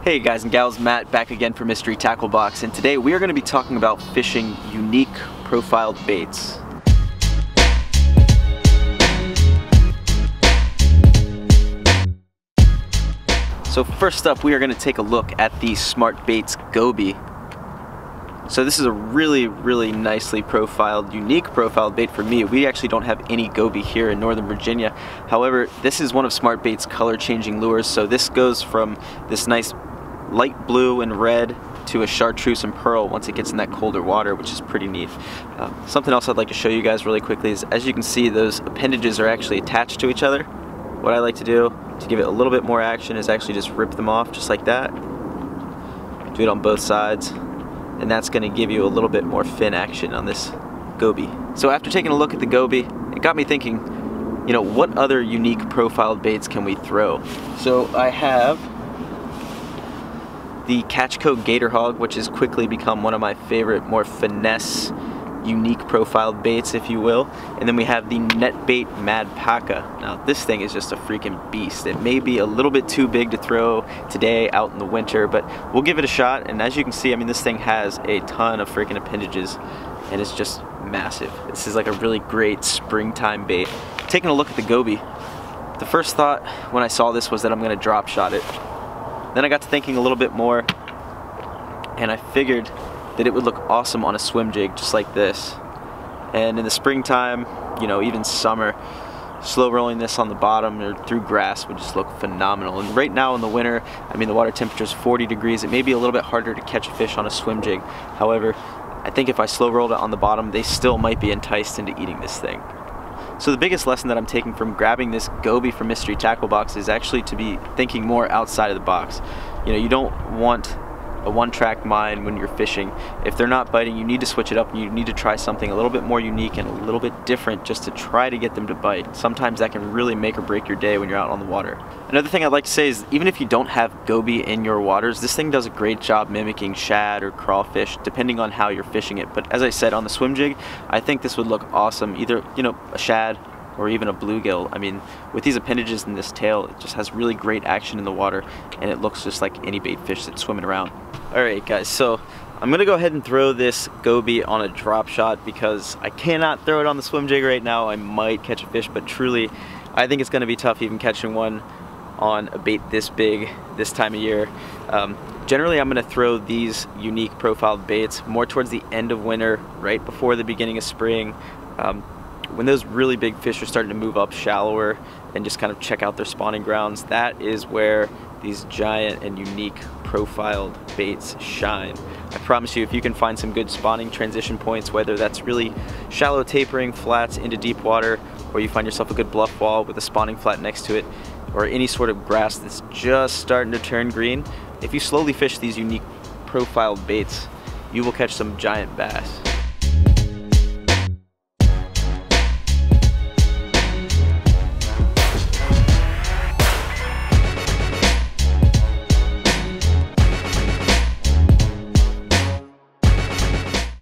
Hey guys and gals, Matt back again for Mystery Tackle Box, and today we are going to be talking about fishing unique profiled baits. So first up, we are going to take a look at the Smart Baits Goby. So this is a really nicely profiled, unique profiled bait for me. We actually don't have any Goby here in Northern Virginia. However, this is one of Smart Baits' color changing lures. So this goes from this nice light blue and red to a chartreuse and pearl once it gets in that colder water, which is pretty neat. Something else I'd like to show you guys really quickly is, as you can see, those appendages are actually attached to each other. What I like to do to give it a little bit more action is actually just rip them off just like that. Do it on both sides, and that's going to give you a little bit more fin action on this Goby. So after taking a look at the Goby, it got me thinking, you know, what other unique profiled baits can we throw? So I have the Catchco Gator Hog, which has quickly become one of my favorite, more finesse, unique profiled baits, if you will. And then we have the Netbait Mad Paca. Now this thing is just a freaking beast. It may be a little bit too big to throw today out in the winter, but we'll give it a shot. And as you can see, I mean, this thing has a ton of freaking appendages and it's just massive. This is like a really great springtime bait. Taking a look at the Goby, the first thought when I saw this was that I'm gonna drop shot it. Then I got to thinking a little bit more, and I figured that it would look awesome on a swim jig just like this. And in the springtime, you know, even summer, slow rolling this on the bottom or through grass would just look phenomenal. And right now in the winter, I mean, the water temperature is 40 degrees. It may be a little bit harder to catch a fish on a swim jig. However, I think if I slow rolled it on the bottom, they still might be enticed into eating this thing. So the biggest lesson that I'm taking from grabbing this Goby from Mystery Tackle Box is actually to be thinking more outside of the box. You know, you don't want a one-track mind when you're fishing. If they're not biting, you need to switch it up and you need to try something a little bit more unique and a little bit different just to try to get them to bite. Sometimes that can really make or break your day when you're out on the water. Another thing I'd like to say is, even if you don't have Goby in your waters, this thing does a great job mimicking shad or crawfish depending on how you're fishing it. But as I said, on the swim jig, I think this would look awesome, either, you know, a shad or even a bluegill. I mean, with these appendages in this tail, it just has really great action in the water and it looks just like any bait fish that's swimming around. Alright guys, so I'm gonna go ahead and throw this Goby on a drop shot because I cannot throw it on the swim jig right now. I might catch a fish, but truly I think it's gonna be tough even catching one on a bait this big this time of year. Generally I'm gonna throw these unique profiled baits more towards the end of winter, right before the beginning of spring. When those really big fish are starting to move up shallower and just kind of check out their spawning grounds, that is where these giant and unique profiled baits shine. I promise you, if you can find some good spawning transition points, whether that's really shallow tapering flats into deep water, or you find yourself a good bluff wall with a spawning flat next to it, or any sort of grass that's just starting to turn green, if you slowly fish these unique profiled baits, you will catch some giant bass.